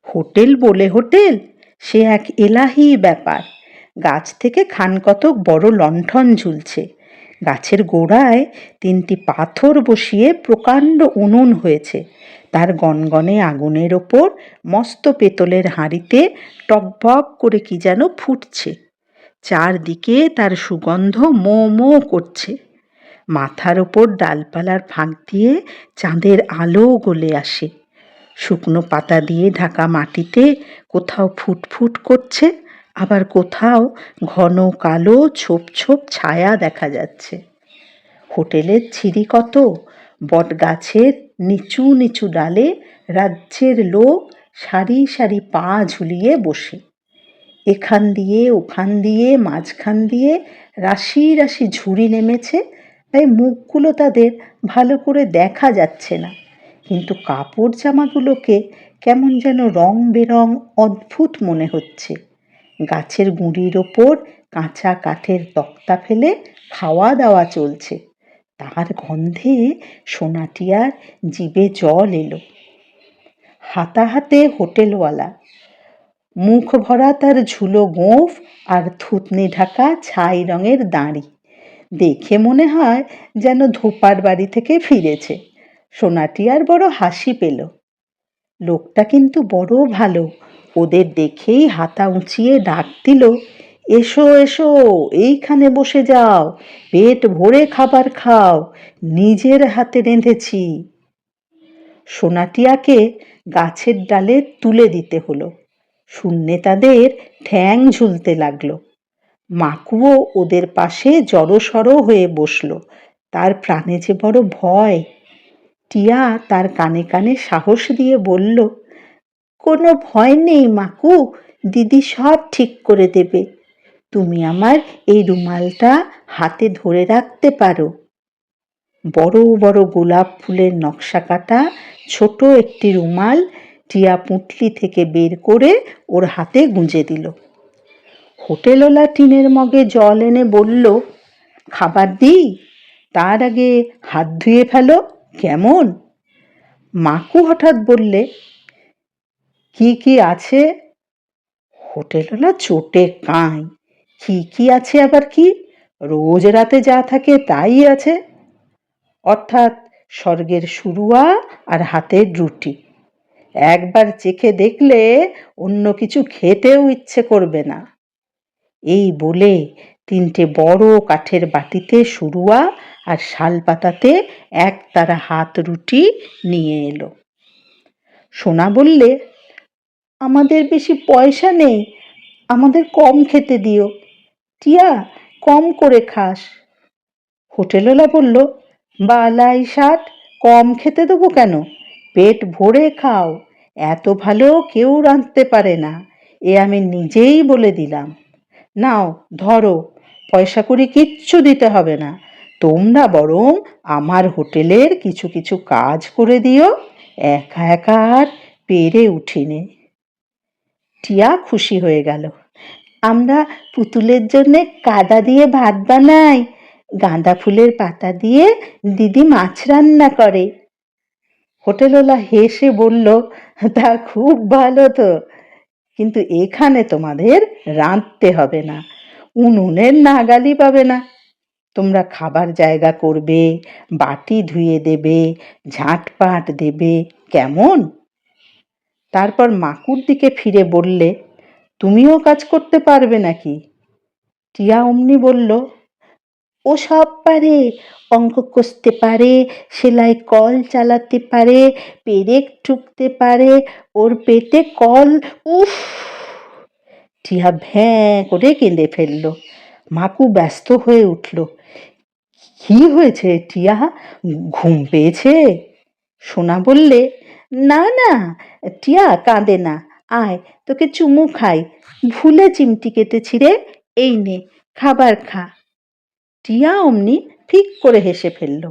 Hotel বলে hotel, সে এক এলাহি ব্যাপার। গাছ থেকে খানকতক বড় লণ্ঠন ঝুলছে। গাছের গোড়ায় 3টি পাথর বসিয়ে প্রকাণ্ড উনুন হয়েছে। তার গনগনে আগুনের ওপর মস্ত পেতলের হাঁড়িতে টকবক করে কি যেন ফুটছে। চারদিকে তার সুগন্ধ মো মো করছে। মাথার ওপর ডালপালার ফাঁক দিয়ে চাঁদের আলো গলে আসে। শুকনো পাতা দিয়ে ঢাকা মাটিতে কোথাও ফুটফুট করছে, আবার কোথাও ঘন কালো ছোপ ছোপ ছায়া দেখা যাচ্ছে। হোটেলের ছিরি কত, বট গাছের নিচু নিচু ডালে রাজ্যের লোক সারি সারি পা ঝুলিয়ে বসে। এখান দিয়ে ওখান দিয়ে মাঝখান দিয়ে রাশি রাশি ঝুড়ি নেমেছে, তাই মুখগুলো তাদের ভালো করে দেখা যাচ্ছে না, কিন্তু কাপড় জামাগুলোকে কেমন যেন রং বেরং অদ্ভুত মনে হচ্ছে। গাছের গুঁড়ির ওপর কাঁচা কাঠের তক্তা ফেলে খাওয়া দাওয়া চলছে। তার গন্ধে সোনাটিয়ার জিভে জল এলো। হাতাহাতে হোটেলওয়ালা, মুখ ভরা তার ঝুলো গোঁফ আর থুতনি ঢাকা ছাই রঙের দাড়ি। দেখে মনে হয় যেন ধোপার বাড়ি থেকে ফিরেছে। সোনাটিয়ার বড় হাসি পেল। লোকটা কিন্তু বড় ভালো, ওদের দেখেই হাতা উঁচিয়ে ডাক দিল, এসো এসো, এইখানে বসে যাও, পেট ভরে খাবার খাও, নিজের হাতে রেঁধেছি। সোনাটিয়াকে গাছের ডালে তুলে দিতে হলো। শূন্যে তাদের ঠ্যাং ঝুলতে লাগলো। মাকুও ওদের পাশে জড়সড় হয়ে বসলো। তার প্রাণে যে বড় ভয়। টিয়া তার কানে কানে সাহস দিয়ে বলল, কোনো ভয় নেই মাকু, দিদি সব ঠিক করে দেবে। তুমি আমার এই রুমালটা হাতে ধরে রাখতে পারো। বড় বড় গোলাপ ফুলের নকশা কাটা ছোট একটি রুমাল টিয়া পুঁটলি থেকে বের করে ওর হাতে গুঁজে দিল। হোটেলওয়ালা টিনের মগে জল এনে বলল, খাবার দিই, তার আগে হাত ধুয়ে ফেলো কেমন? মাকু হঠাৎ বললে, কি কি আছে? হোটেলওয়ালা চোটে কাঁই, কি কি আছে আবার কি? রোজ রাতে যা থাকে তাই আছে। অর্থাৎ স্বর্গের শুরুয়া আর হাতের রুটি। একবার চেখে দেখলে অন্য কিছু খেতেও ইচ্ছে করবে না। এই বলে 3টে বড় কাঠের বাটিতে শুরুয়া আর শাল পাতাতে একতারা হাত রুটি নিয়ে এলো। সোনা বললে, আমাদের বেশি পয়সা নেই, আমাদের কম খেতে দিও। টিয়া, কম করে খাস। হোটেলওয়ালা বলল, বালাই ষাট, কম খেতে দেবো কেন? পেট ভরে খাও, এত ভালো কেউ রাঁধতে পারে না, এ আমি নিজেই বলে দিলাম। নাও ধরো, পয়সা করি কিচ্ছু দিতে হবে না, তোমরা বরং আমার হোটেলের কিছু কিছু কাজ করে দিও, একা একা আর পেরে উঠিনে। টিয়া খুশি হয়ে গেল। আমরা পুতুলের জন্যে কাদা দিয়ে ভাত বানাই, গাঁদা ফুলের পাতা দিয়ে দিদি মাছ রান্না করে। হোটেলওয়ালা হেসে বলল, তা খুব ভালো তো, কিন্তু এখানে তোমাদের রাঁধতে হবে না, উনুনের নাগালি পাবে না। তোমরা খাবার জায়গা করবে, বাটি ধুয়ে দেবে, ঝাঁটপাট দেবে, কেমন? তারপর মাকুর দিকে ফিরে বললে, তুমিও কাজ করতে পারবে নাকি? টিয়া অমনি বলল, ও সব পারে, অঙ্ক কষতে পারে, সেলাই কল চালাতে পারে, পেরেক ঠুকতে পারে, ওর পেটে কল। উফ! টিয়া ভ্যাঁ করে কেঁদে ফেলল। মাকু ব্যস্ত হয়ে উঠল। কি হয়েছে টিয়া, ঘুম পেয়েছে? সোনা বললে, না না, টিয়া কাঁদে না, আয় তোকে চুমু খাই, ভুলে চিমটি কেটেছি রে, এই নে খাবার খা। টিয়া অমনি ফিক করে হেসে ফেলল।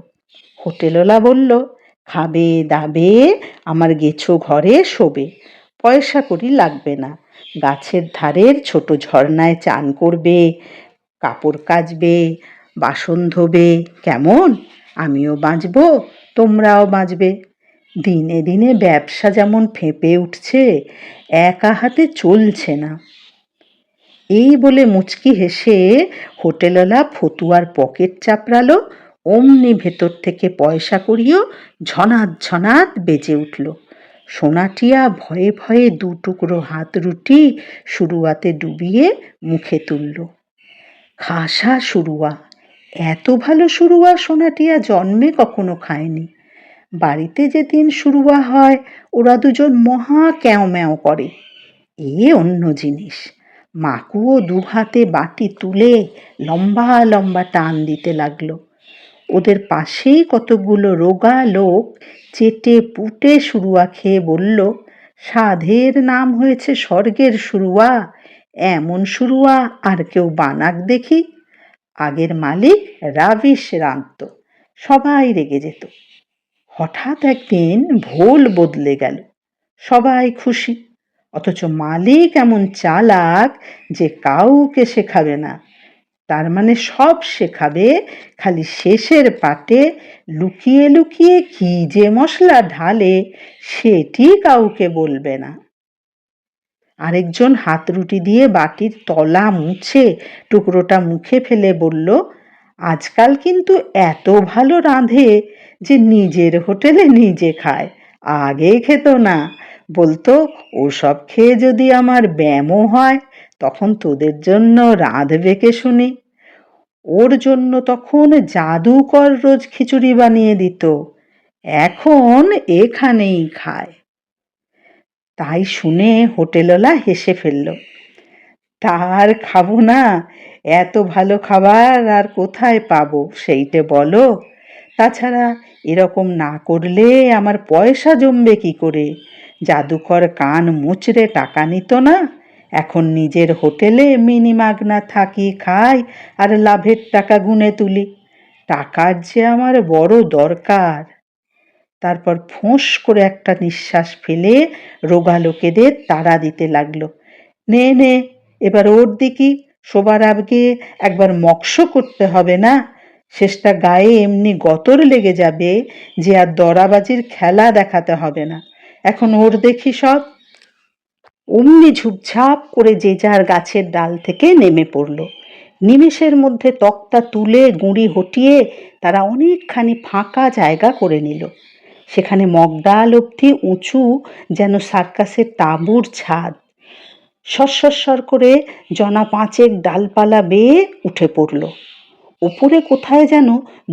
হোটেলওয়ালা বলল, খাবে দাবে, আমার গেছো ঘরে শোবে, পয়সা কড়ি লাগবে না, গাছের ধারের ছোট ঝর্ণায় চান করবে, কাপড় কাচবে, বাসন ধোবে, কেমন? আমিও বাঁচবো, তোমরাও বাঁচবে। দিনে দিনে ব্যবসা যেমন ফেঁপে উঠছে, একা হাতে চলছে না। এই বলে মুচকি হেসে হোটেলওয়ালা ফতুয়ার পকেট চাপড়ালো, অমনি ভেতর থেকে পয়সা কড়িও ঝনাত ঝনাত বেজে উঠল। সোনাটিয়া ভয়ে ভয়ে দু টুকরো হাত রুটি শুরুয়াতে ডুবিয়ে মুখে তুলল। খাসা শুরুয়া, এত ভালো শুরুয়া সোনাটিয়া জন্মে কখনো খায়নি। বাড়িতে যেদিন শুরুয়া হয় ওরা দুজন মহা ক্যাও ম্যাও করে, এ অন্য জিনিস। মাকুও দু হাতে বাটি তুলে লম্বা লম্বা টান দিতে লাগলো। ওদের পাশেই কতগুলো রোগা লোক চেটে পুটে শুরুয়া খেয়ে বলল, সাধের নাম হয়েছে স্বর্গের শুরুয়া, এমন শুরুয়া আর কেউ বানাক দেখি। আগের মালিক রাবিশ রাঁধত, সবাই রেগে যেত। হঠাৎ একদিন ভোল বদলে গেল, সবাই খুশি, অথচ মালিক এমন চালাক যে কাউকে শেখাবে না। তার মানে সব শেখাবে, খালি শেষের পাটে লুকিয়ে লুকিয়ে কি যে মশলা ঢালে সেটি কাউকে বলবে না। আরেকজন হাত রুটি দিয়ে বাটির তলা মুছে টুকরোটা মুখে ফেলে বলল, আজকাল কিন্তু এত ভালো রাঁধে যে নিজের হোটেলে নিজে খায়, আগে খেত না। বলতো, ওসব খেয়ে যদি আমার ব্যামো হয় তখন তোদের জন্য রাঁধবে কে শুনি। ওর জন্য তখন জাদুকর রোজ খিচুড়ি বানিয়ে দিত, এখন এখানেই খায়। তাই শুনে হোটেলওয়ালা হেসে ফেলল, তার খাবো না, এত ভালো খাবার আর কোথায় পাবো সেইটে বলো। তাছাড়া এরকম না করলে আমার পয়সা জমবে কি করে? জাদুকর কান মুচড়ে টাকা নিত না, এখন নিজের হোটেলে মিনিমাগনা থাকি, খাই আর লাভের টাকা গুনে তুলি। টাকার যে আমার বড় দরকার। তারপর ফোঁস করে একটা নিঃশ্বাস ফেলে রোগা লোকেদের তাড়া দিতে লাগলো, নে নে এবার ওর দিকে শোবার আগে একবার মক্স করতে হবে না? শেষটা গায়ে এমনি গতর লেগে যাবে যে আর দরাবাজির খেলা দেখাতে হবে না। এখন ওর দেখি সব। অমনি ঝুপঝাপ করে যে যার গাছের ডাল থেকে নেমে পড়ল। নিমেষের মধ্যে তক্তা তুলে গুঁড়ি হটিয়ে তারা অনেকখানি ফাঁকা জায়গা করে নিল। সেখানে মগডাল অবধি উঁচু, যেন সার্কাসের তাঁবুর ছাদ। সরসর করে জনা পাঁচেক ডালপালা বেয়ে উঠে পড়ল। ওপরে কোথায় যেন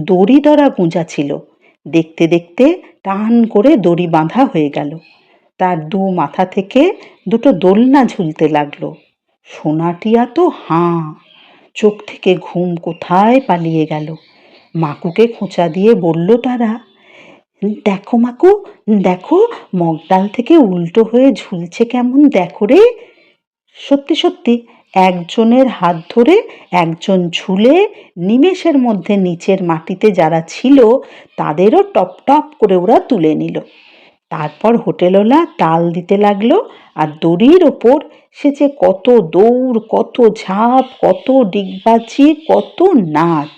দড়ি ধরা গুঁজা ছিল, দেখতে দেখতে টান করে দড়ি বাঁধা হয়ে গেল। তার দু মাথা থেকে দুটো দোলনা ঝুলতে লাগলো। সোনাটিয়া তো হাঁ, চোখ থেকে ঘুম কোথায় পালিয়ে গেল। মাকুকে খোঁচা দিয়ে বলল তারা, দেখো মাকু, দেখো মগডাল থেকে উল্টো হয়ে ঝুলছে কেমন, দেখো রে। সত্যি সত্যি একজনের হাত ধরে একজন ঝুলে নিমেষের মধ্যে নিচের মাটিতে যারা ছিল তাদেরও টপ টপ করে ওরা তুলে নিল। তারপর হোটেলওয়ালা তাল দিতে লাগলো, আর দড়ির ওপর সে যে কত দৌড়, কত ঝাঁপ, কত ডিগবাজি, কত নাচ।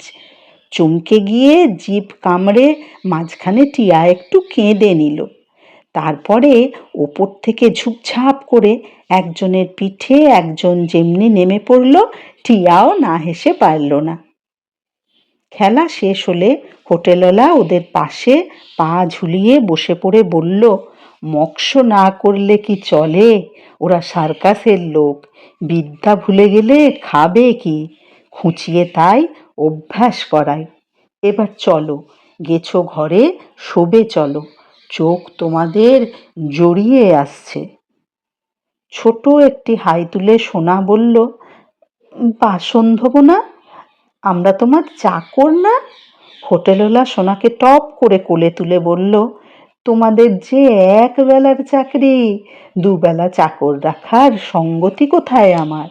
চমকে গিয়ে জিভ কামড়ে মাঝখানে টিয়া একটু কেঁদে নিল। তারপরে ওপর থেকে ঝুপঝাপ করে একজনের পিঠে একজন যেমনি নেমে পড়ল, টিয়াও না হেসে পারল না। খেলা শেষ হলে হোটেলওয়ালা ওদের পাশে পা ঝুলিয়ে বসে পড়ে বলল, মক্স না করলে কি চলে? ওরা সার্কাসের লোক, বিদ্যা ভুলে গেলে খাবে কি? খুঁচিয়ে তাই অভ্যাস করাই। এবার চলো, গেছো ঘরে, শোবে চলো, চোখ তোমাদের জড়িয়ে আসছে। ছোট একটি হাই তুলে সোনা বলল, বাসন ধোবো না? আমরা তোমার চাকর না? হোটেলওয়ালা সোনাকে টপ করে কোলে তুলে বলল, তোমাদের যে এক বেলার চাকরি, দুবেলা চাকর রাখার সঙ্গতি কোথায় আমার?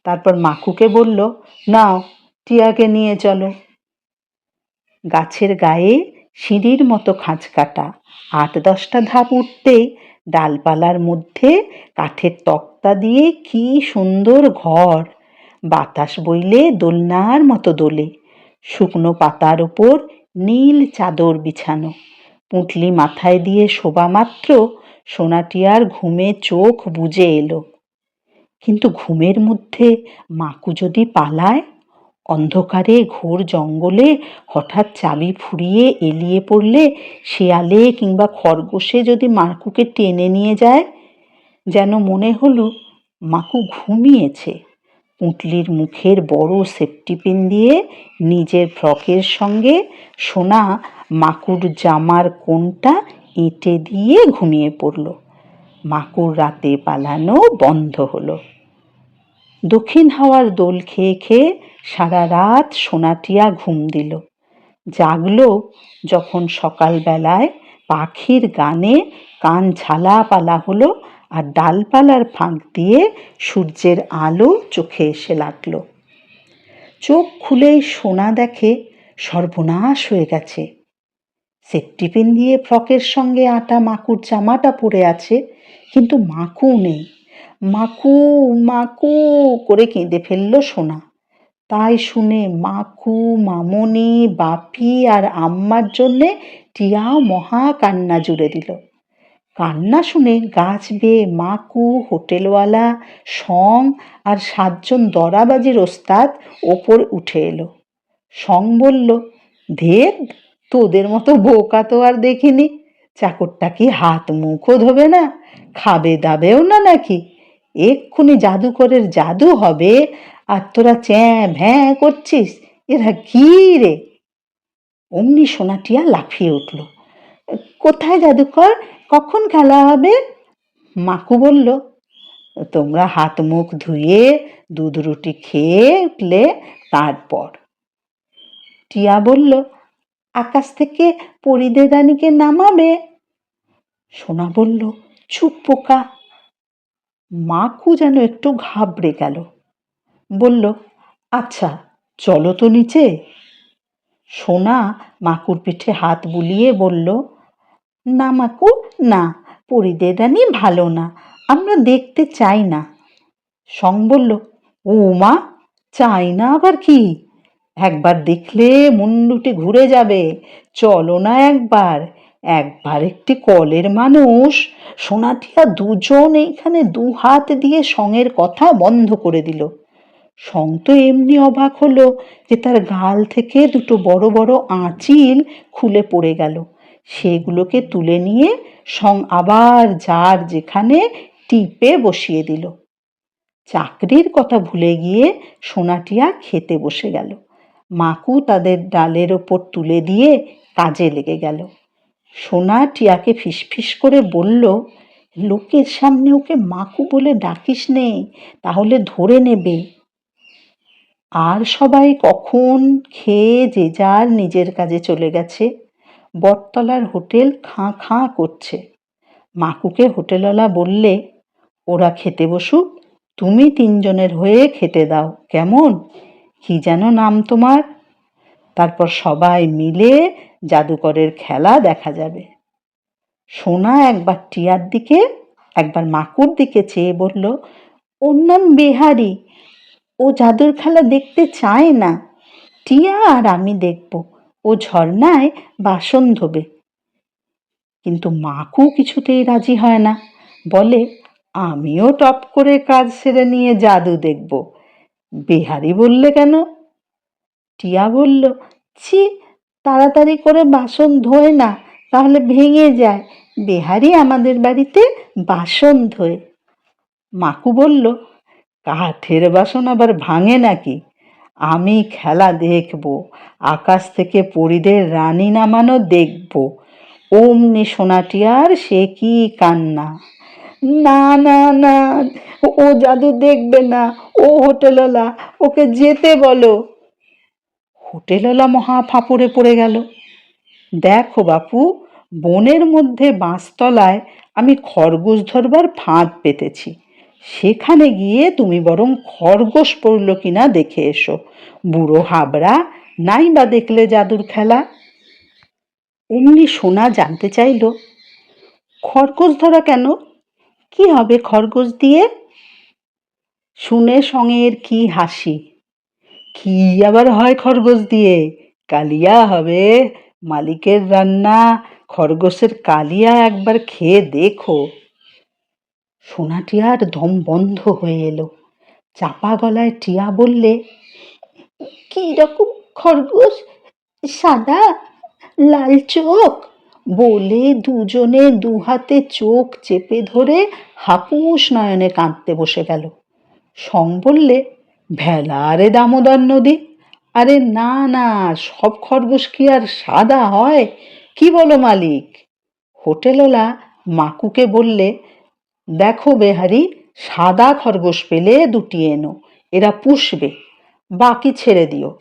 তারপর মাকুকে বলল, নাও টিয়াকে নিয়ে চলো। গাছের গায়ে সিঁড়ির মতো খাঁজ কাটা, ৮-১০টা ধাপ উঠতেই ডালপালার মধ্যে কাঠের তক্তা দিয়ে কি সুন্দর ঘর। বাতাস বইলে দোলনার মতো দোলে। শুকনো পাতার উপর নীল চাদর বিছানো। পুঁটলি মাথায় দিয়ে শোবা মাত্র সোনাটিয়ার ঘুমে চোখ বুজে এলো। কিন্তু ঘুমের মধ্যে মাকু যদি পালায়, অন্ধকারে ঘোর জঙ্গলে হঠাৎ চাবি ফুরিয়ে এলিয়ে পড়লে শেয়ালে কিংবা খরগোশে যদি মাকুকে টেনে নিয়ে যায়, যেন মনে হলো মাকু ঘুমিয়েছে। পুঁটলির মুখের বড় সেফটিপিন দিয়ে নিজের ফ্রকের সঙ্গে সোনা মাকুর জামার কোণটা এঁটে দিয়ে ঘুমিয়ে পড়ল। মাকুর রাতে পালানো বন্ধ হলো। দক্ষিণ হাওয়ার দোল খেয়ে খেয়ে সারা রাত সোনাটিয়া ঘুম দিল। জাগলো যখন সকালবেলায় পাখির গানে কান ঝালাপালা হলো আর ডালপালার ফাঁক দিয়ে সূর্যের আলো চোখে এসে লাগলো। চোখ খুলেই সোনা দেখে সর্বনাশ হয়ে গেছে। সেফটিপিন দিয়ে ফ্রকের সঙ্গে আটা মাকুর জামাটা পরে আছে, কিন্তু মাকু নেই। মাকু মাকু করে কেঁদে ফেলল সোনা। তাই শুনে মাকু, মামনি, বাপি আর আম্মার জন্যে টিয়াও মহা কান্না জুড়ে দিল। কান্না শুনে গাছ বেয়ে মাকু, হোটেলওয়ালা, সং আর 7 জন দরাবাজির ওস্তাদ ওপর উঠে এলো। সং বলল, ধেত, তোদের মতো বোকা তো আর দেখিনি। চাকরটা কি হাত মুখও ধোবে না, খাবে দাবেও না নাকি? এক্ষুনি জাদুকরের জাদু হবে আর তোরা চ্যাঁ ভ্যাঁ করছিস। এরা কি রে? অমনি সোনাটিয়া লাফিয়ে উঠল। কোথায় জাদুকর? কখন খেলা হবে? মাকু বলল, তোমরা হাত মুখ ধুয়ে দুধ রুটি খেয়ে উঠলে তারপর। টিয়া বলল, আকাশ থেকে পরিদের রানীকে নামাবে? সোনা বলল, চুপ পোকা। মাকু যেন একটু ঘাবড়ে গেল, বলল, আচ্ছা চলো তো নিচে। সোনা মাকুর পিঠে হাত বুলিয়ে বলল, না মাকু না, পরিদের রানী ভালো না, আমরা দেখতে চাই না। সং বলল, ও মা, চাই না আবার কি? একবার দেখলে মুন্ডুটি ঘুরে যাবে, চলো না একবার। একবার একটি কলের মানুষ। সোনাটিয়া দুজন এইখানে 2 হাত দিয়ে সঙের কথা বন্ধ করে দিল। সং তো এমনি অবাক হলো যে তার গাল থেকে 2 বড় বড় আঁচিল খুলে পড়ে গেল। সেগুলোকে তুলে নিয়ে সং আবার যার যেখানে টিপে বসিয়ে দিল। চাকরির কথা ভুলে গিয়ে সোনাটিয়া খেতে বসে গেল। মাকু তাদের ডালের ওপর তুলে দিয়ে কাজে লেগে গেল। সোনা টিয়াকে ফিসফিস করে বলল, লোকের সামনে ওকে মাকু বলে ডাকিস নে, তাহলে ধরে নেবে। আর সবাই কখন খেয়ে যে যার নিজের কাজে চলে গেছে। বটতলার হোটেল খাঁ খাঁ করছে। মাকুকে হোটেলওয়ালা বললে, ওরা খেতে বসুক, তুমি 3 জনের হয়ে খেতে দাও, কেমন? কি যেন নাম তোমার? তারপর সবাই মিলে জাদুকরের খেলা দেখা যাবে। সোনা একবার টিয়ার দিকে একবার মাকুর দিকে চেয়ে বলল, ওর নাম বেহারি, ও জাদুর খেলা দেখতে চায় না। টিয়া আর আমি দেখব, ও ঝর্ণায় বাসন ধোবে। কিন্তু মাকু কিছুতেই রাজি হয় না, বলে, আমিও টপ করে কাজ সেরে নিয়ে জাদু দেখব। বেহারি বললে কেন? টিয়া বলল, ছি, তাড়াতাড়ি করে বাসন ধোয় না, তাহলে ভেঙে যায়। বেহারি আমাদের বাড়িতে বাসন ধোয়। মাকু বলল, কাঠের বাসন আবার ভাঙে নাকি? আমি খেলা দেখব, আকাশ থেকে পরিদের রানী নামানো দেখব। অমনি সোনাটিয়ার সে কি কান্না, না না না, ও জাদু দেখবে না, ও হোটেলওয়ালা, ওকে যেতে বলো। হোটেলওয়ালা মহা ফাঁপড়ে পড়ে গেল। দেখো বাপু, বনের মধ্যে বাঁশতলায় আমি খরগোশ ধরবার ফাঁদ পেতেছি, সেখানে গিয়ে তুমি বরং খরগোশ পড়ল কিনা দেখে এসো। বুড়ো হাবড়া, নাই বা দেখলে জাদুর খেলা। অমনি সোনা জানতে চাইল, খরগোশ ধরা কেন? কি হবে খরগোশ দিয়ে? শুনে সঙের কি হাসি। কি আবার হয় খরগোশ দিয়ে? কালিয়া হবে, মালিকের রান্না, খরগোশের কালিয়া একবার খেয়ে দেখো। সোনা টিয়ার দম বন্ধ হয়ে এলো। চাপা গলায় টিয়া বললে, কি রকম খরগোশ? সাদা, লাল চোখ? বলে দুজনে দুহাতে চোখ চেপে ধরে হাপুস নয়নে কাঁদতে বসে গেল। সং বললে, ভেলা রে দামোদর নদী, আরে না না, সব খরগোশ কি আর সাদা হয়? কি বলো মালিক? হোটেলওয়ালা মাকুকে বললে, দেখো বেহারি, সাদা খরগোশ পেলে দুটি এনো, এরা পুষবে, বাকি ছেড়ে দিও।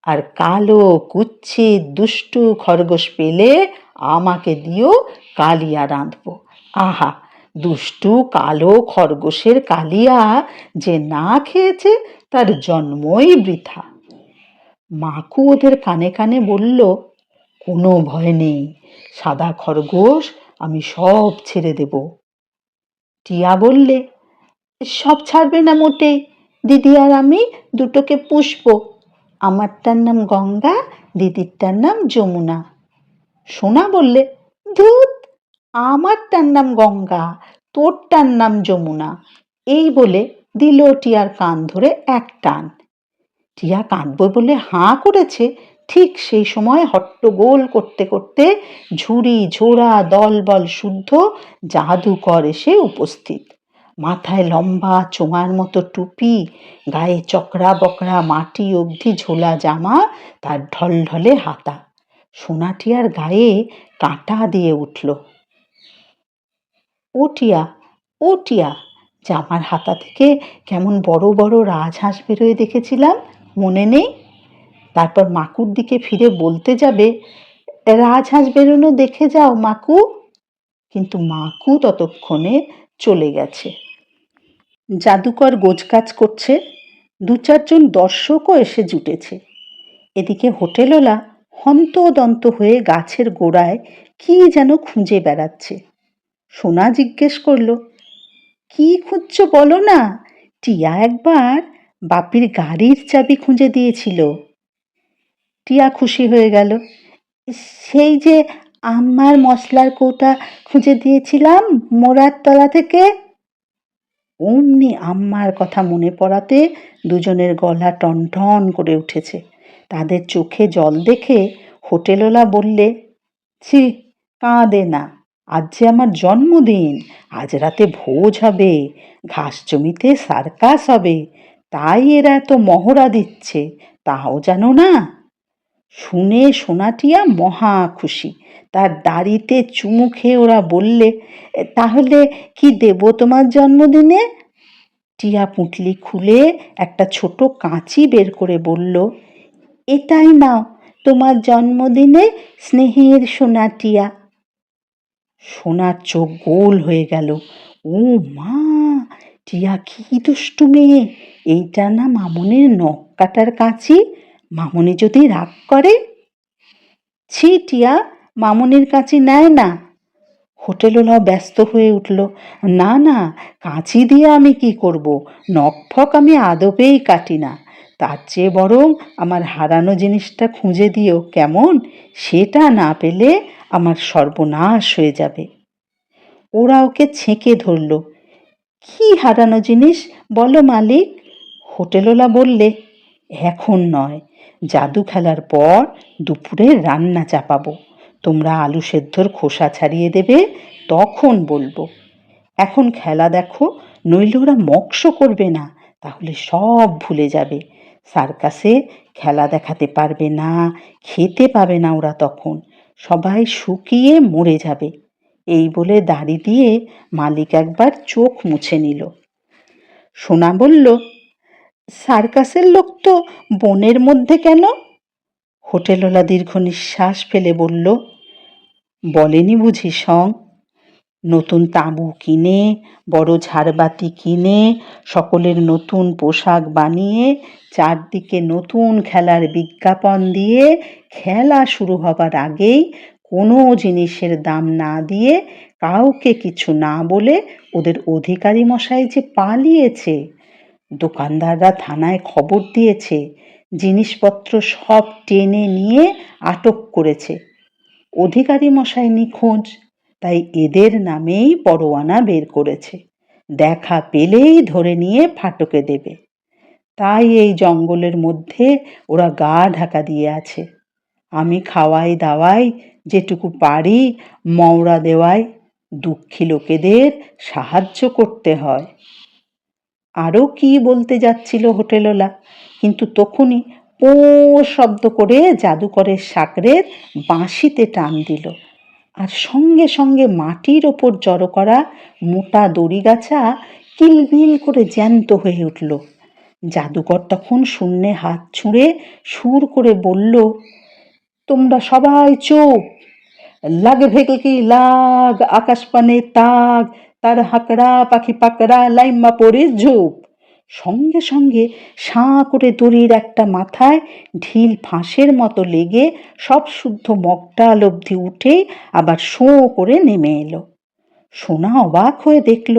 আর কালো কুচ্ছিত দুষ্টু খরগোশ পেলে আমাকে দিও, কালিয়া রাঁধবো। আহা, দুষ্টু কালো খরগোশের কালিয়া যে না খেয়েছে তার জন্মই বৃথা। মাকু ওদের কানে কানে বলল, কোনো ভয় নেই, সাদা খরগোশ আমি সব ছেড়ে দেব। টিয়া বললে, সব ছাড়বে না মোটে, দিদি আর আমি দুটোকে পুষবো। আমারটার নাম গঙ্গা, দিদিরটার নাম যমুনা। সোনা বললে, ধুত, আমারটার নাম গঙ্গা, তোরটার নাম যমুনা। এই বলে দিল টিয়ার কান ধরে এক টান। টিয়া কাঁদবে বলে হাঁ করেছে, ঠিক সেই সময় হট্টগোল করতে করতে ঝুড়ি ঝোড়া দলবল শুদ্ধ জাদুকর এসে উপস্থিত। মাথায় লম্বা চোঙার মতো টুপি, গায়ে চকরা বকরা মাটি অবধি ঝোলা জামা, তার ঢলঢলে হাতা। সোনা টিয়ার গায়ে কাঁটা দিয়ে উঠল। ও টিয়া, ও টিয়া, জামার হাতা থেকে কেমন বড় বড় রাজহাঁস বেরোয় দেখেছিলাম, মনে নেই? তারপর মাকুর দিকে ফিরে বলতে যাবে, রাজহাঁস বেরোনো দেখে যাও মাকু। কিন্তু মাকু ততক্ষণে চলে গেছে। জাদুকর গোছগাছ করছে, দু চারজন দর্শকও এসে জুটেছে। এদিকে হোটেলওয়ালা হন্তদন্ত হয়ে গাছের গোড়ায় কি যেন খুঁজে বেড়াচ্ছে। সোনা জিজ্ঞেস করল, কি খুঁজছো বলো না? টিয়া একবার বাপির গাড়ির চাবি খুঁজে দিয়েছিল। টিয়া খুশি হয়ে গেল, সেই যে আমার মশলার কৌটা খুঁজে দিয়েছিলাম মোড়ার তলা থেকে। অমনি আম্মার কথা মনে পড়াতে দুজনের গলা টনটন করে উঠেছে। তাদের চোখে জল দেখে হোটেলওয়ালা বললে, ছি, কাঁদে না, আজ যে আমার জন্মদিন, আজ রাতে ভোজ হবে, ঘাস জমিতে সার্কাস হবে, তাই এরা এত মহড়া দিচ্ছে, তাও জানো না? শুনে সোনাটিয়া মহা খুশি। তার দাড়িতে চুমু খেয়ে ওরা বললে, তাহলে কি দেব তোমার জন্মদিনে? টিয়া পুঁটলি খুলে একটা ছোট কাঁচি বের করে বলল, এটাই নাও তোমার জন্মদিনে স্নেহের সোনা টিয়া। সোনার চোখ গোল হয়ে গেল। ও মা, টিয়া কি দুষ্টু মেয়ে! এইটা না মামনির নখ কাটার কাঁচি? মামনি যদি রাগ করে? ছি টিয়া, মামনির কাঁচি নেয় না। হোটেলওয়ালা ব্যস্ত হয়ে উঠল, না না, কাঁচি দিয়ে আমি কি করব? নখ ফক আমি আদপেই কাটি না। তার চেয়ে বরং আমার হারানো জিনিসটা খুঁজে দিও কেমন? সেটা না পেলে আমার সর্বনাশ হয়ে যাবে। ওরা ওকে ছেঁকে ধরল। কি হারানো জিনিস বলো মালিক? হোটেলওয়ালা বললে, এখন নয়, জাদু খেলার পর দুপুরে রান্না চাপাবো, তোমরা আলু সেদ্ধর খোসা ছাড়িয়ে দেবে, তখন বলবো। এখন খেলা দেখো, নইলে ওরা মক্স করবে না, তাহলে সব ভুলে যাবে। সার্কাসে খেলা দেখাতে পারবে না, খেতে পাবে না ওরা, তখন সবাই শুকিয়ে মরে যাবে। এই বলে দাড়ি দিয়ে মালিক একবার চোখ মুছে নিল। সোনা বলল, সার্কাসের লোক তো বনের মধ্যে কেন? হোটেলওয়ালা দীর্ঘ নিঃশ্বাস ফেলে বলল, বলেনি বুঝি সং? নতুন তাঁবু কিনে, বড় ঝাড়বাতি কিনে, সকলের নতুন পোশাক বানিয়ে, চারদিকে নতুন খেলার বিজ্ঞাপন দিয়ে, খেলা শুরু হবার আগেই কোনো জিনিসের দাম না দিয়ে, কাউকে কিছু না বলে ওদের অধিকারী মশাই যে পালিয়েছে। দোকানদাররা থানায় খবর দিয়েছে, জিনিসপত্র সব টেনে নিয়ে আটক করেছে। অধিকারী মশাই নিখোঁজ, তাই এদের নামেই পরোয়ানা বের করেছে। দেখা পেলেই ধরে নিয়ে ফাটকে দেবে। তাই এই জঙ্গলের মধ্যে ওরা গা ঢাকা দিয়ে আছে। আমি খাওয়াই দাওয়াই, যেটুকু পারি মওড়া দেওয়াই, দুঃখী লোকেদের সাহায্য করতে হয়। আরও কি বলতে যাচ্ছিল হোটেলওয়ালা, কিন্তু তখনই পোঁ শব্দ করে জাদুকরের সাকরের বাঁশিতে টান দিল, আর সঙ্গে সঙ্গে মাটির ওপর জড়ো করা মোটা দড়িগাছা কিলবিল করে জ্যান্ত হয়ে উঠল। জাদুকর তখন শূন্যে হাত ছুঁড়ে সুর করে বলল, তোমরা সবাই চুপ, লাগ ভেগলকি লাগ, আকাশপানে তাগ, তার হাঁকড়া পাখি পাকড়া, লাইম্মা পড়ে ঝোপ। সঙ্গে সঙ্গে সাঁ করে দড়ির একটা মাথায় ঢিল ফাঁসের মতো লেগে সব শুদ্ধ মগডাল অবধি উঠে আবার শোঁ করে নেমে এলো। সোনা অবাক হয়ে দেখল,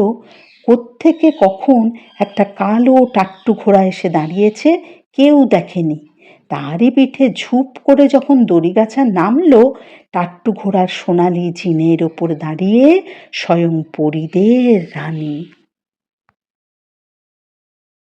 কোত্থেকে কখন একটা কালো টাট্টু ঘোড়া এসে দাঁড়িয়েছে, কেউ দেখেনি। তারই পিঠে ঝুপ করে যখন দড়িগাছা নামলো, টাট্টু ঘোড়ার সোনালি জিনের ওপর দাঁড়িয়ে স্বয়ং পরীদের রানী।